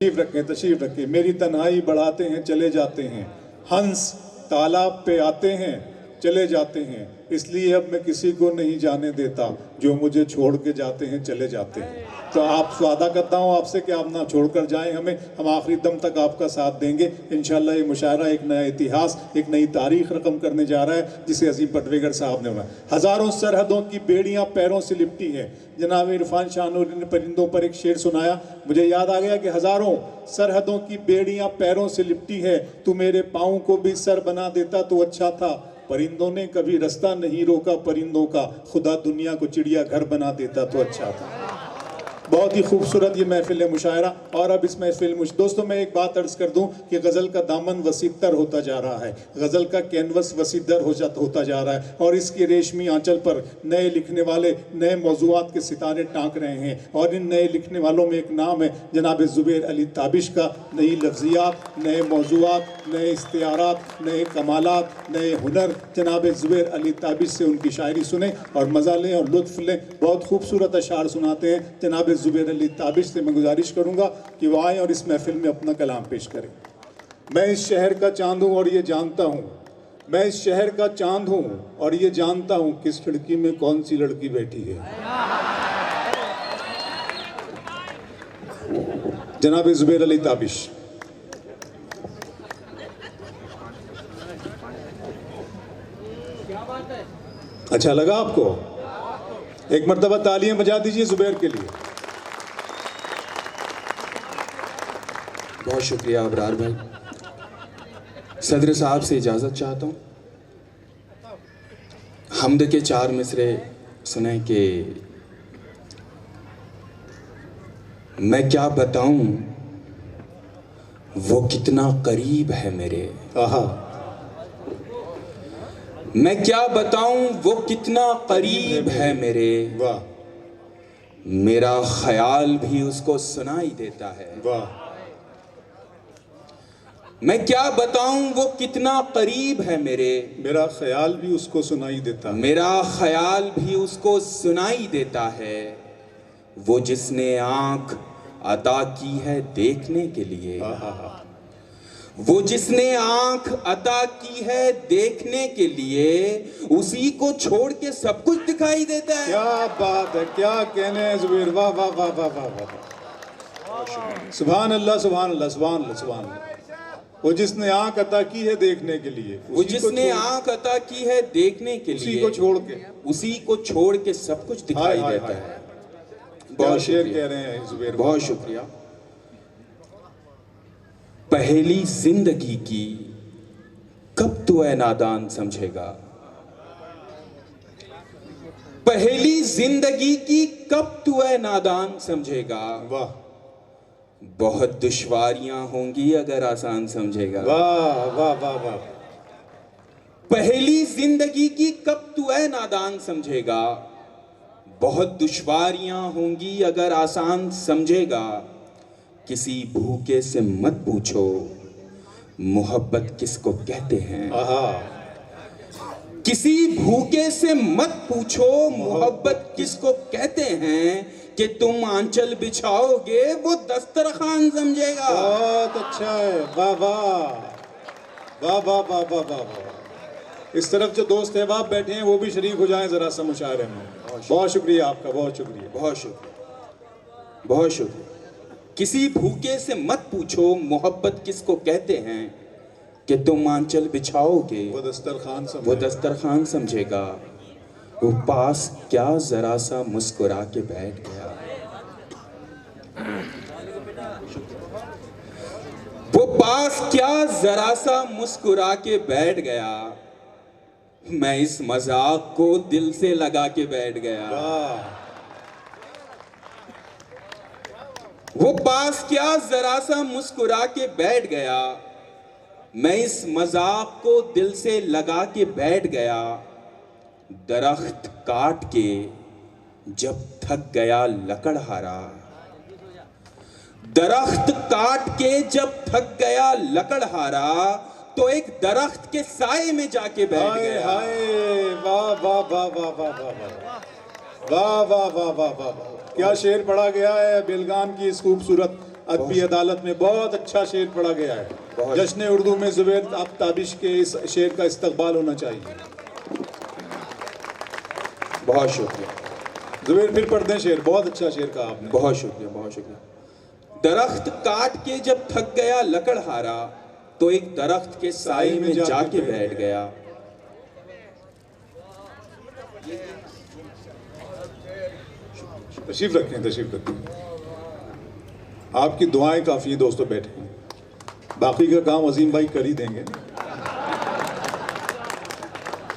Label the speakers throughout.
Speaker 1: तशरीफ रखें। मेरी तन्हाई बढ़ाते हैं चले जाते हैं, हंस तालाब पे आते हैं चले जाते हैं, इसलिए अब मैं किसी को नहीं जाने देता, जो मुझे छोड़ के जाते हैं चले जाते हैं। तो आप वादा करता हूँ आपसे कि आप ना छोड़कर जाएं हमें, हम आखिरी दम तक आपका साथ देंगे इंशाल्लाह। ये मुशायरा एक नया इतिहास, एक नई तारीख रकम करने जा रहा है, जिसे अजीम पटवेगर साहब ने बनाया। हज़ारों सरहदों की बेड़ियाँ पैरों से लिपटी है। जनाब इरफान शाह नूरी ने परिंदों पर एक शेर सुनाया, मुझे याद आ गया कि हज़ारों सरहदों की बेड़ियाँ पैरों से लिपटी है, तू मेरे पाँव को भी सर बना देता तो अच्छा था। परिंदों ने कभी रास्ता नहीं रोका परिंदों का, खुदा दुनिया को चिड़िया घर बना देता तो अच्छा था। बहुत ही खूबसूरत ये महफिल है मुशायरा। और अब इस महफिल दोस्तों मैं एक बात अर्ज़ कर दूं कि गज़ल का दामन वसीतर होता जा रहा है, गज़ल का कैनवस वसीदर होता जा रहा है, और इसकी रेशमी आंचल पर नए लिखने वाले नए मौज़ूआत के सितारे टाँक रहे हैं। और इन नए लिखने वालों में एक नाम है जनाब ज़ुबैर अली ताबिश का। नई लफ्ज़ियात, नए मौज़ूआत, नए इख्तियारात, नए कमालात, नए हुनर। जनाब ज़ुबैर अली ताबिश से उनकी शायरी सुने और मज़ा लें और लुत्फ़ लें। बहुत खूबसूरत अशार सुनाते हैं जनाब ज़ुबैर अली ताबिश से। मैं गुजारिश करूंगा कि वो आएँ और इस महफिल में अपना कलाम पेश करें। मैं इस शहर का चांद हूँ और ये जानता हूँ, मैं इस शहर का चांद हूँ और ये जानता हूँ, किस खिड़की में कौन सी लड़की बैठी है। जनाब ज़ुबैर अली ताबिश। अच्छा लगा आपको? एक मर्तबा तालियां बजा दीजिए ज़ुबैर के लिए।
Speaker 2: बहुत शुक्रिया अबरार भाई। सदर साहब से इजाज़त चाहता हूँ। हमद के 4 मिसरे सुने कि मैं क्या बताऊं वो कितना करीब है मेरे।
Speaker 1: आहा,
Speaker 2: मैं क्या बताऊं वो कितना करीब है मेरे।
Speaker 1: वाह,
Speaker 2: मेरा ख्याल भी उसको सुनाई देता है।
Speaker 1: वाह,
Speaker 2: मैं क्या बताऊं वो कितना करीब है मेरे।
Speaker 1: मेरा ख्याल भी उसको सुनाई देता है।
Speaker 2: मेरा ख्याल भी उसको सुनाई देता है। वो जिसने आंख अता की है देखने के लिए, वो जिसने आंख अता की है देखने के लिए, उसी को छोड़ के सब कुछ दिखाई देता है।
Speaker 1: क्या बात है, क्या कहने हैं ज़ुबैर, वाह वाह वाह वाह वाह वाह, सुभान अल्लाह सुभान अल्लाह सुभान अल्लाह सुभान अल्लाह। वो जिसने आंख अता की है देखने के लिए,
Speaker 2: वो जिसने आंख अता की है देखने के लिए, उसी को छोड़ के सब कुछ दिखाई देता है।
Speaker 1: बहुत शेर कह रहे हैं ज़ुबैर,
Speaker 2: बहुत शुक्रिया। पहली जिंदगी की कब तू ऐ नादान समझेगा, पहली जिंदगी की कब तू ऐ नादान समझेगा।
Speaker 1: वाह,
Speaker 2: बहुत दुश्वारियां होंगी अगर आसान समझेगा।
Speaker 1: वाह वाह वाह वाह।
Speaker 2: पहली जिंदगी की कब तू ऐ नादान समझेगा, बहुत दुश्वारियां होंगी अगर आसान समझेगा। किसी भूखे से मत पूछो मोहब्बत किसको कहते हैं। किसी भूखे से मत पूछो मोहब्बत किसको कहते हैं, कि तुम आंचल बिछाओगे वो दस्तरखान समझेगा।
Speaker 1: बहुत अच्छा है, वाह वाह वाह वाह वाह वाह वाह। इस तरफ जो दोस्त अहबाब बैठे हैं वो भी शरीक हो जाएं जरा सा मुशायरे में। बहुत शुक्रिया आपका, बहुत शुक्रिया,
Speaker 2: बहुत शुक्रिया, बहुत शुक्रिया। किसी भूखे से मत पूछो मोहब्बत किसको कहते हैं, कि तुम आंचल बिछाओगे वो दस्तरखान समझेगा। वो पास क्या जरा सा मुस्कुरा के बैठ गया, वो पास क्या जरा सा मुस्कुरा के बैठ गया। मैं इस मजाक को दिल से लगा के बैठ गया। वो पास क्या जरा सा मुस्कुरा के बैठ गया। मैं इस मजाक को दिल से लगा के बैठ गया। दरख्त काट के जब थक गया लकड़हारा, दरख्त काट के जब थक गया लकड़हारा, तो एक दरख्त के साए में जाके बैठ गया।
Speaker 1: वाह वाह वाह वाह वाह वाह वाह वाह वाह वाह वाह। क्या शेर पढ़ा गया है बेलगाम की इस खूबसूरत अदबी अदालत में बहुत अच्छा शेर पढ़ा गया है। जश्न उर्दू में जुबैर ताबिश के इस शेर का इस्तकबाल होना चाहिए।
Speaker 2: बहुत शुक्रिया
Speaker 1: जुबैर, फिर पढ़ दें शेर, बहुत अच्छा शेर कहा आपने।
Speaker 2: बहुत शुक्रिया, बहुत शुक्रिया। दरख्त काट के जब थक गया लकड़हारा, तो एक दरख्त के साए में जाके बैठ गया।
Speaker 1: तशरीफ रखें, तशरीफ रखें। आपकी दुआएं काफी है दोस्तों, बैठे हैं। बाकी का काम अजीम भाई कर ही देंगे।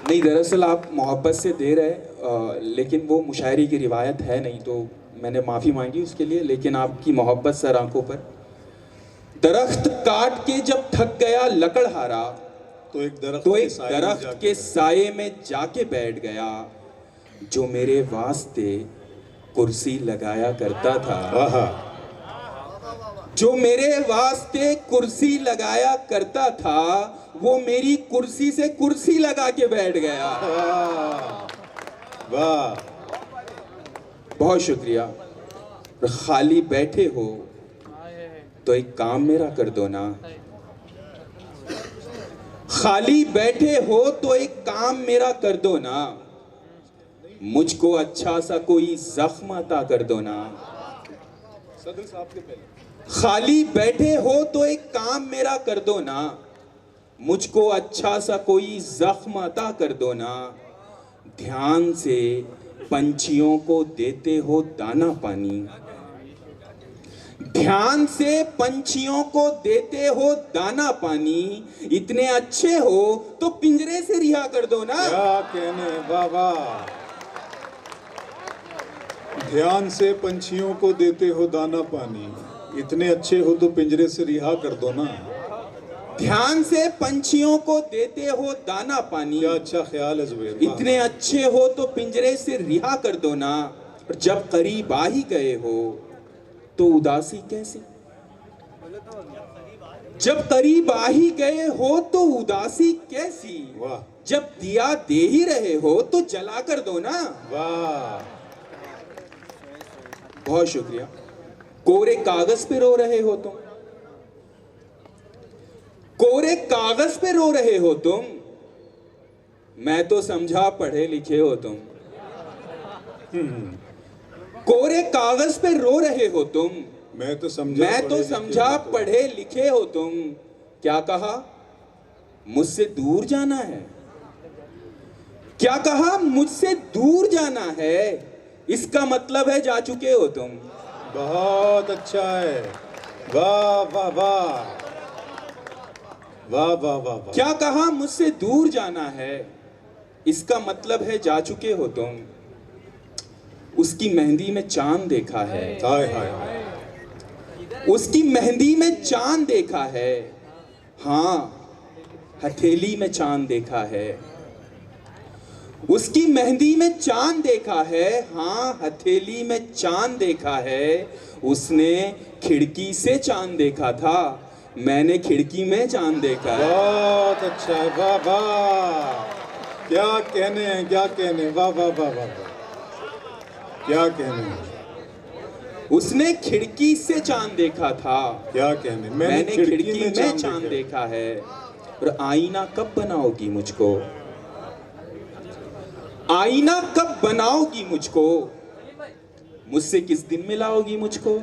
Speaker 2: नहीं, दरअसल आप मोहब्बत से दे रहे, लेकिन वो मुशायरी की रिवायत है नहीं, तो मैंने माफ़ी मांगी उसके लिए, लेकिन आपकी मोहब्बत सर आंखों पर। दरख्त काट के जब थक गया लकड़हारा,
Speaker 1: तो एक दरख्त
Speaker 2: के साए में जाके बैठ गया, जो मेरे वास्ते कुर्सी लगाया करता था। जो मेरे वास्ते कुर्सी लगाया करता था, वो मेरी कुर्सी से कुर्सी लगा के बैठ गया।
Speaker 1: वाह,
Speaker 2: बहुत शुक्रिया। खाली बैठे हो तो एक काम मेरा कर दो ना। खाली बैठे हो तो एक काम मेरा कर दो ना। मुझको अच्छा सा कोई जख्म अता कर दो ना।
Speaker 1: सदर साहब के पहले।
Speaker 2: खाली बैठे हो तो एक काम मेरा कर दो ना। मुझको अच्छा सा कोई जख्म अता कर दो ना। ध्यान से पंछियों को देते हो दाना पानी। ध्यान से पंछियों को देते हो दाना पानी। इतने अच्छे हो तो पिंजरे से रिहा कर दो ना।
Speaker 1: क्या कहने, वाह वाह। ध्यान से पंछियों को देते हो दाना पानी, इतने अच्छे हो तो पिंजरे से रिहा कर दो ना।
Speaker 2: ध्यान से पंछियों को देते हो दाना पानी।
Speaker 1: क्या अच्छा ख्याल है जुबैर।
Speaker 2: इतने अच्छे हो तो पिंजरे से रिहा कर दो ना। और जब करीब आ ही गए हो तो उदासी कैसी। जब करीब आ ही गए हो तो उदासी कैसी।
Speaker 1: वाह।
Speaker 2: जब दिया दे ही रहे हो तो जला कर दो ना।
Speaker 1: वाह,
Speaker 2: बहुत शुक्रिया। कोरे कागज पे रो रहे हो तुम। कोरे कागज पे रो रहे हो तुम। मैं तो समझा पढ़े लिखे हो तुम। कोरे कागज पे रो रहे हो तुम।
Speaker 1: मैं तो समझा
Speaker 2: पढ़े लिखे हो तुम। क्या कहा, मुझसे दूर जाना है। क्या कहा, मुझसे दूर जाना है। इसका मतलब है जा चुके हो तुम।
Speaker 1: बहुत अच्छा है। वाह वाह वाह वाह वाह वाह।
Speaker 2: क्या कहा, मुझसे दूर जाना है। इसका मतलब है जा चुके हो तुम। उसकी मेहंदी में चांद देखा है।
Speaker 1: हाय हाय हाय।
Speaker 2: उसकी मेहंदी में चांद देखा है। हाँ, हथेली में चांद देखा है। उसकी मेहंदी में चांद देखा है। हाँ, हथेली में चांद देखा है। उसने खिड़की से चांद देखा था, मैंने खिड़की में चांद देखा है।
Speaker 1: बहुत अच्छा है। वाह वाह, क्या कहने हैं, क्या कहने। वाह वाह वाह वाह, क्या कहने हैं।
Speaker 2: उसने खिड़की से चांद देखा था,
Speaker 1: क्या कहने।
Speaker 2: मैंने खिड़की में चांद देखा है। और आईना कब बनाओगी मुझको। आईना कब बनाओगी मुझको। मुझसे किस दिन मिलाओगी मुझको।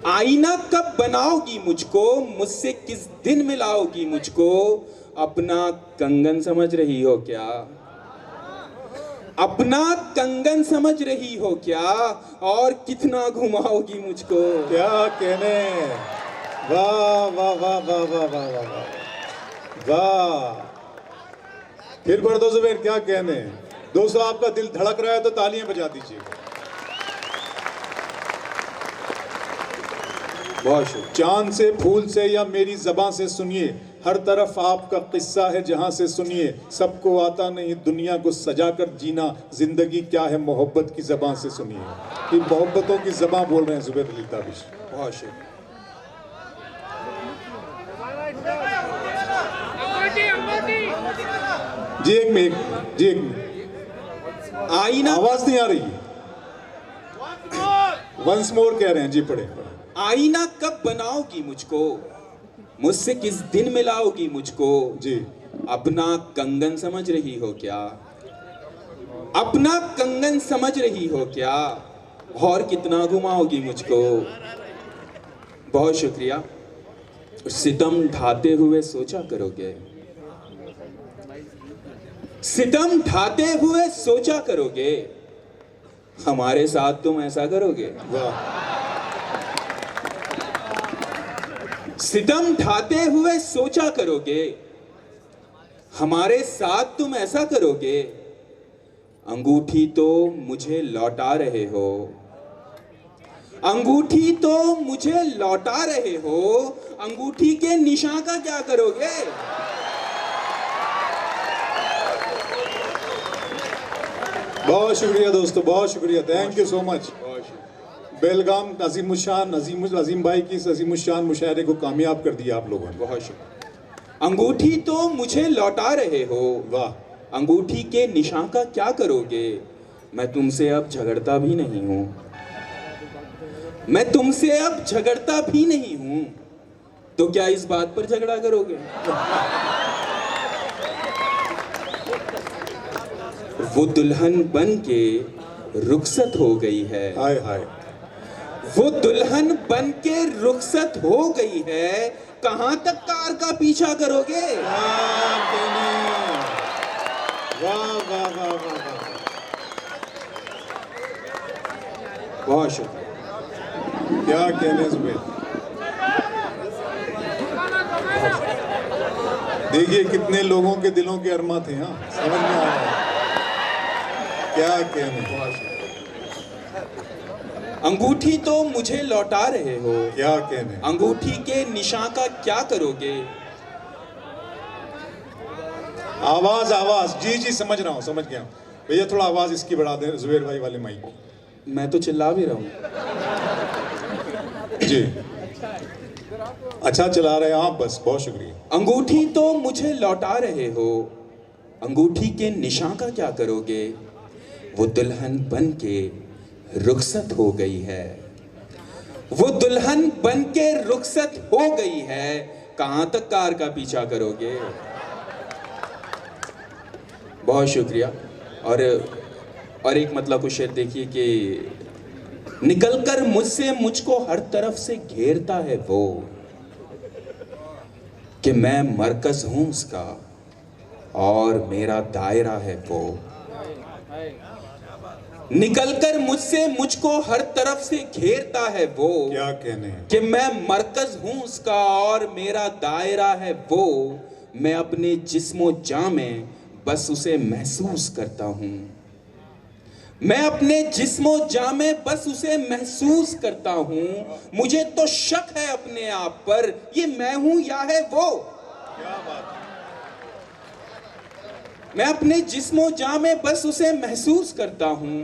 Speaker 2: आईना कब बनाओगी मुझको। मुझसे किस दिन मिलाओगी मुझको। अपना कंगन समझ रही हो क्या। अपना कंगन समझ रही हो क्या। और कितना घुमाओगी मुझको।
Speaker 1: क्या कहने। वाह वाह वाह वाह वाह वाह वाह वाह। फिर पढ़ दो जुबैर, क्या कहने। दोस्तों, आपका दिल धड़क रहा है तो तालियां बजा दीजिए।
Speaker 2: बहुत शुक्रिया।
Speaker 1: चांद से, फूल से या मेरी ज़बां से सुनिए, हर तरफ आपका किस्सा है जहां से सुनिए। सबको आता नहीं दुनिया को सजाकर जीना, जिंदगी क्या है मोहब्बत की ज़बां से सुनिए। ये मोहब्बतों की ज़बां बोल रहे हैं जुबैर अली ताबिश।
Speaker 2: बहुत शुक्रिया।
Speaker 1: जी एक मिनट, जी एक मिनट।
Speaker 2: आईना,
Speaker 1: आवाज नहीं आ रही। वंस मोर कह रहे हैं जी, पढ़े।
Speaker 2: आईना कब बनाओगी मुझको, मुझसे किस दिन मिलाओगी मुझको
Speaker 1: जी।
Speaker 2: अपना कंगन समझ रही हो क्या, अपना कंगन समझ रही हो क्या, और कितना घुमाओगी मुझको। बहुत शुक्रिया। सितम ढाते हुए सोचा करोगे, सितम ढाते हुए सोचा करोगे, हमारे साथ तुम ऐसा करोगे।
Speaker 1: वाह।
Speaker 2: सितम ढाते हुए सोचा करोगे, हमारे साथ तुम ऐसा करोगे। अंगूठी तो मुझे लौटा रहे हो, अंगूठी तो मुझे लौटा रहे हो, अंगूठी के निशान का क्या करोगे।
Speaker 1: बहुत शुक्रिया दोस्तों, बहुत शुक्रिया, थैंक यू सो मच। बेलगाम अजीम भाई की इस अजीमुशान मुशायरे को कामयाब कर दिया आप लोगों ने।
Speaker 2: बहुत शुक्रिया। अंगूठी तो मुझे लौटा रहे हो,
Speaker 1: वाह।
Speaker 2: अंगूठी के निशान का क्या करोगे। मैं तुमसे अब झगड़ता भी नहीं हूं, मैं तुमसे अब झगड़ता भी नहीं हूं, तो क्या इस बात पर झगड़ा करोगे। वो दुल्हन बन के रुखसत हो गई है,
Speaker 1: हाय हाय।
Speaker 2: वो दुल्हन बन के रुखसत हो गई है, कहां तक कार का पीछा करोगे।
Speaker 1: वाह वाह वाह वाह वाह।
Speaker 2: बहुत शुक्रिया।
Speaker 1: क्या कहने जुबैर। देखिए कितने लोगों के दिलों के अरमा थे। हाँ, समझ में आ रहा है क्या कहने।
Speaker 2: अंगूठी तो मुझे लौटा रहे हो,
Speaker 1: क्या कहने।
Speaker 2: अंगूठी के निशान का क्या करोगे।
Speaker 1: आवाज आवाज, जी जी समझ रहा हूँ, समझ गया भैया। थोड़ा आवाज इसकी बढ़ा दे जुबैर भाई वाले माइक की।
Speaker 2: मैं तो चिल्ला भी रहा हूं।
Speaker 1: जी अच्छा चला रहे हैं आप, बस बहुत शुक्रिया।
Speaker 2: अंगूठी तो मुझे लौटा रहे हो, अंगूठी के निशान का क्या करोगे। वो दुल्हन बन के रुखसत हो गई है, वो दुल्हन बन के रुखसत हो गई है, कहां तक कार का पीछा करोगे। बहुत शुक्रिया। और एक मतलब कुछ शेर देखिए कि निकलकर मुझसे मुझको हर तरफ से घेरता है वो, कि मैं मरकज हूं उसका और मेरा दायरा है वो। निकलकर मुझसे मुझको हर तरफ से घेरता है वो,
Speaker 1: क्या कहने हैं।
Speaker 2: कि मैं मरकज हूं उसका और मेरा दायरा है वो। मैं अपने जिस्मो जाँ में बस उसे महसूस करता हूं, मैं अपने जिस्मो जाँ में बस उसे महसूस करता हूं। मुझे तो शक है अपने आप पर, ये मैं हूं या है वो।
Speaker 1: क्या बात।
Speaker 2: मैं अपने जिस्मो जाँ में बस उसे महसूस करता हूं।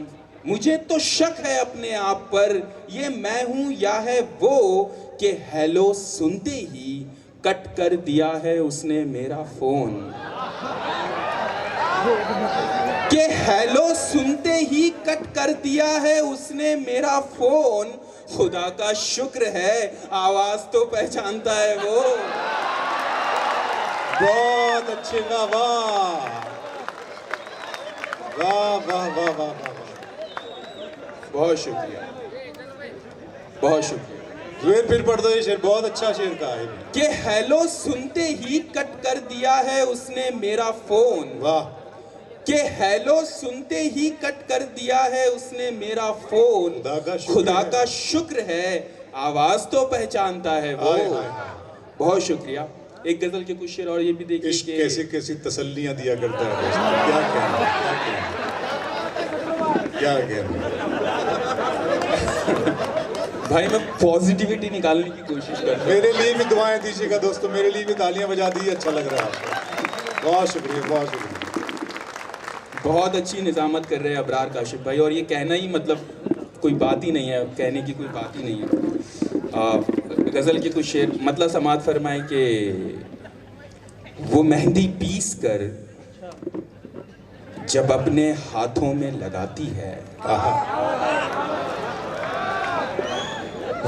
Speaker 2: मुझे तो शक है अपने आप पर, ये मैं हूं या है वो। कि हेलो सुनते ही कट कर दिया है उसने मेरा फोन, कि हेलो सुनते ही कट कर दिया है उसने मेरा फोन। खुदा का शुक्र है आवाज तो पहचानता है वो।
Speaker 1: बहुत अच्छे, वाह वाह वाह वाह वाह वाह वाह।
Speaker 2: बहुत शुक्रिया, बहुत शुक्रिया।
Speaker 1: जुबैर फिर पढ़ दो ये शेर, बहुत अच्छा शेर का है।
Speaker 2: कि हेलो सुनते ही कट कर दिया है उसने मेरा फोन,
Speaker 1: वाह।
Speaker 2: कि हेलो सुनते ही कट कर दिया है उसने मेरा फोन। खुदा का शुक्र है आवाज तो पहचानता है वो।
Speaker 1: हाय, हाय, हाय।
Speaker 2: बहुत शुक्रिया। एक गजल के कुछ शेर और ये भी देखिए
Speaker 1: इश्क
Speaker 2: कि
Speaker 1: कैसी कैसी तसल्लियां दिया करता है दोस्तों। क्या कहना, क्या कहना।
Speaker 2: भाई मैं पॉजिटिविटी निकालने की कोशिश कर रहा हूं।
Speaker 1: मेरे लिए भी दुआएं दीजिएगा दोस्तों, मेरे लिए भी तालियां बजा दी, अच्छा लग रहा है। बहुत शुक्रिया, बहुत शुक्रिया।
Speaker 2: बहुत अच्छी निजामत कर रहे हैं अबरार काशिफ भाई, और ये कहना ही मतलब कोई बात ही नहीं है, कहने की कोई बात ही नहीं है। गज़ल के कुछ शेर मतलब समात फरमाए कि वो मेहंदी पीस कर जब अपने हाथों में लगाती है,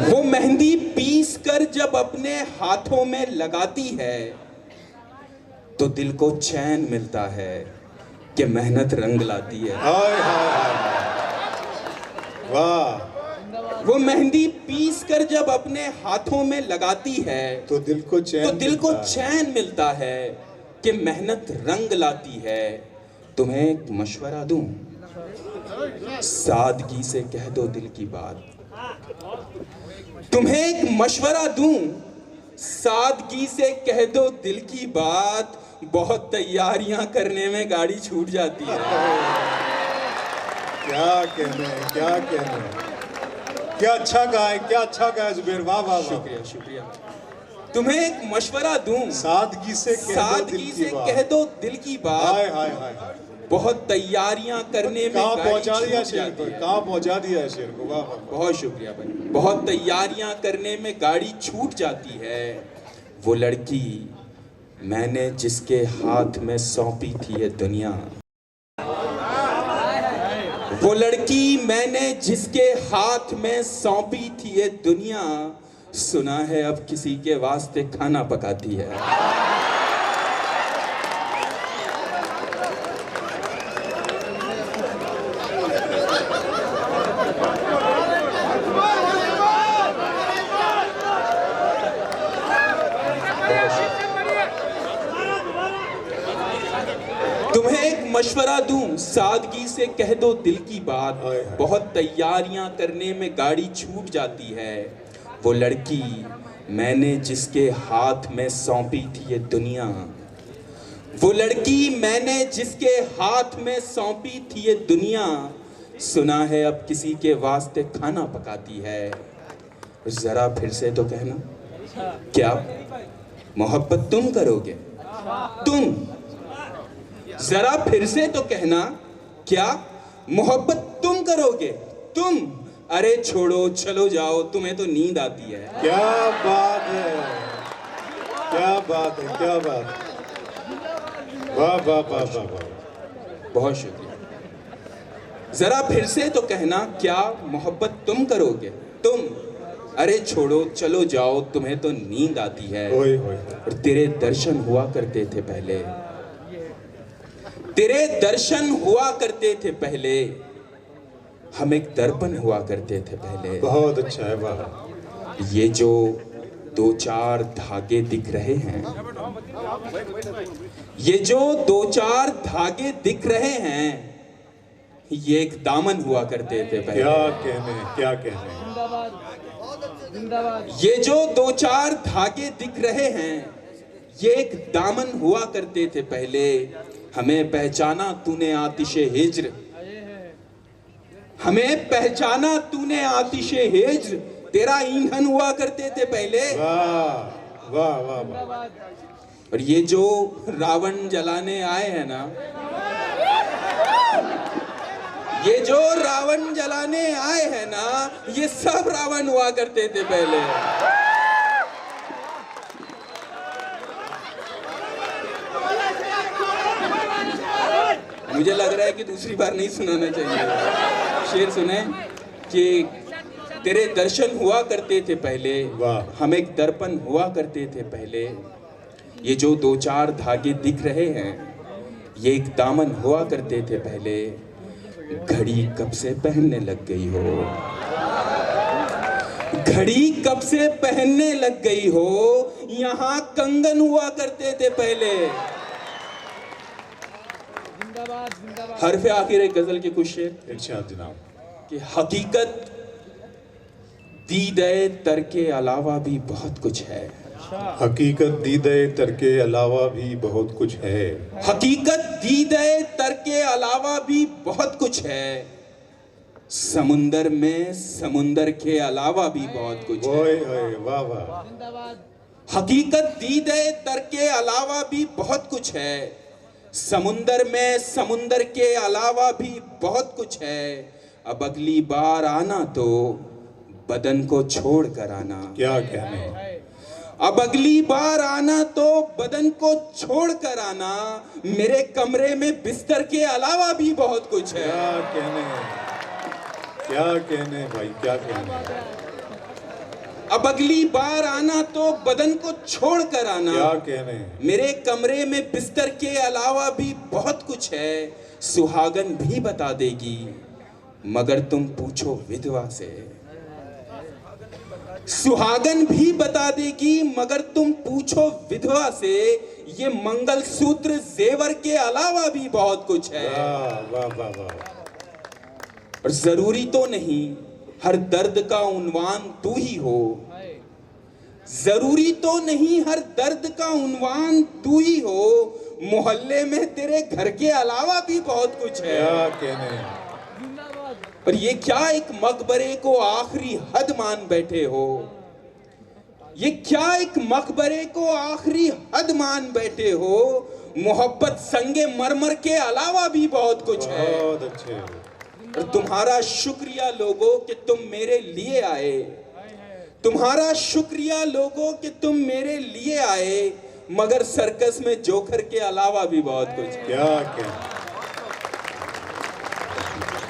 Speaker 2: वो मेहंदी पीस कर जब अपने हाथों में लगाती है तो दिल को चैन मिलता है कि मेहनत रंग लाती है।
Speaker 1: हाय हाय हाय, वाह।
Speaker 2: वो मेहंदी पीस कर जब अपने हाथों में लगाती है
Speaker 1: तो दिल को
Speaker 2: चैन मिलता है कि मेहनत रंग लाती है। तुम्हें एक मशवरा दूं, सादगी से कह दो दिल की बात। तुम्हें एक मशवरा दूं, सादगी से कह दो दिल की बात। बहुत तैयारियां करने में गाड़ी छूट जाती है।
Speaker 1: क्या कहने, क्या कहने, क्या अच्छा कहा है, क्या अच्छा कहा है जुबेर, वाह वाह वाह।
Speaker 2: शुक्रिया शुक्रिया। तुम्हें एक मशवरा दूं,
Speaker 1: सादगी से
Speaker 2: कह दो दिल की बात।
Speaker 1: हाय हाय हाय हाय,
Speaker 2: बहुत तैयारियां करने में
Speaker 1: कहाँ
Speaker 2: गाड़ी
Speaker 1: पहुंचा दिया
Speaker 2: छूट
Speaker 1: शेर
Speaker 2: जाती
Speaker 1: को,
Speaker 2: है।
Speaker 1: कहाँ पहुंचा दिया है शेर को, वाह वाह।
Speaker 2: बहुत शुक्रिया भाई। बहुत तैयारियां करने में गाड़ी छूट जाती है। वो लड़की मैंने जिसके हाथ में सौंपी थी ये दुनिया, वो लड़की मैंने जिसके हाथ में सौंपी थी ये दुनिया, सुना है अब किसी के वास्ते खाना पकाती है। तुम्हें एक मशवरा दूं, सादगी से कह दो दिल की बात। बहुत तैयारियां करने में गाड़ी छूट जाती है। वो लड़की मैंने जिसके हाथ में सौंपी थी ये दुनिया, वो लड़की मैंने जिसके हाथ में सौंपी थी ये दुनिया, सुना है अब किसी के वास्ते खाना पकाती है। जरा फिर से तो कहना, क्या मोहब्बत तुम करोगे? तुम जरा फिर से तो कहना, क्या मोहब्बत तुम करोगे? तुम अरे छोड़ो चलो जाओ, तुम्हें तो नींद आती है।
Speaker 1: क्या बात है, क्या बात है, क्या बात है, वाह वाह वाह वाह वाह।
Speaker 2: बहुत शुक्रिया। जरा फिर से तो कहना, क्या मोहब्बत तुम करोगे? तुम अरे छोड़ो चलो जाओ, तुम्हें तो नींद आती है।
Speaker 1: ओए ओए,
Speaker 2: और तेरे दर्शन हुआ करते थे पहले, तेरे दर्शन हुआ करते थे पहले, हम एक दर्पण हुआ करते थे पहले।
Speaker 1: बहुत अच्छा है, वाह।
Speaker 2: ये जो दो चार धागे दिख रहे हैं, ये जो दो चार धागे दिख रहे हैं, ये एक दामन हुआ करते थे पहले।
Speaker 1: क्या कहने, क्या कहने,
Speaker 2: ये जो दो चार धागे दिख रहे हैं, ये एक दामन हुआ करते थे पहले। हमें पहचाना तूने आतिशे हिज्र, हमें पहचाना तूने आतिशे हिज्र, तेरा ईंधन हुआ करते थे पहले।
Speaker 1: वाह वाह वाह वाह।
Speaker 2: और ये जो रावण जलाने आए हैं ना, ये जो रावण जलाने आए हैं ना, ये सब रावण हुआ करते थे पहले। मुझे लग रहा है कि दूसरी बार नहीं सुनाना चाहिए। शेर सुने कि तेरे दर्शन हुआ करते थे पहले,
Speaker 1: वाह।
Speaker 2: हम एक दर्पण हुआ करते थे पहले। ये जो दो चार धागे दिख रहे हैं, ये एक दामन हुआ करते थे पहले। घड़ी कब से पहनने लग गई हो, घड़ी कब से पहनने लग गई हो, यहाँ कंगन हुआ करते थे पहले। हरफ आखिर एक गजल के कुछ शेर।
Speaker 1: इरशाद जनाब।
Speaker 2: कि हकीकत दीदे तर के अलावा भी बहुत कुछ है,
Speaker 1: हकीकत दीदे तर के अलावा भी बहुत कुछ है,
Speaker 2: हकीकत दीदे तर के अलावा भी बहुत कुछ है, समुंदर में समुंदर के अलावा भी बहुत कुछ है।
Speaker 1: ओए ओए, वाह वाह।
Speaker 2: हकीकत दीदे तर के अलावा भी बहुत कुछ है, समुंदर में समुंदर के अलावा भी बहुत कुछ है। अब अगली बार आना तो बदन को छोड़ कर आना।
Speaker 1: क्या कहने,
Speaker 2: अब अगली बार आना तो बदन को छोड़ कर आना, मेरे कमरे में बिस्तर के अलावा भी बहुत कुछ है।
Speaker 1: क्या कहने, क्या कहने भाई, क्या कहने।
Speaker 2: अब अगली बार आना तो बदन को छोड़ कर आना।
Speaker 1: क्या कहने हैं।
Speaker 2: मेरे कमरे में बिस्तर के अलावा भी बहुत कुछ है, सुहागन भी बता देगी मगर तुम पूछो विधवा से। सुहागन भी बता देगी मगर तुम पूछो विधवा से। ये मंगलसूत्र जेवर के अलावा भी बहुत कुछ है।
Speaker 1: वाह वाह वाह वाह।
Speaker 2: और जरूरी तो नहीं हर दर्द का उन्वान तू ही हो। जरूरी तो नहीं हर दर्द का उन्वान तू ही हो। मोहल्ले में तेरे घर के अलावा भी बहुत कुछ है।
Speaker 1: क्या कहने हैं।
Speaker 2: पर ये क्या एक मकबरे को आखिरी हद मान बैठे हो। ये क्या एक मकबरे को आखिरी हद मान बैठे हो। मोहब्बत संगे मरमर के अलावा भी बहुत कुछ है।
Speaker 1: बहुत अच्छे।
Speaker 2: और तुम्हारा शुक्रिया लोगों कि तुम मेरे लिए आए। तुम्हारा शुक्रिया लोगों कि तुम मेरे लिए आए। मगर सर्कस में जोकर के अलावा भी बहुत कुछ है।
Speaker 1: क्या कहने।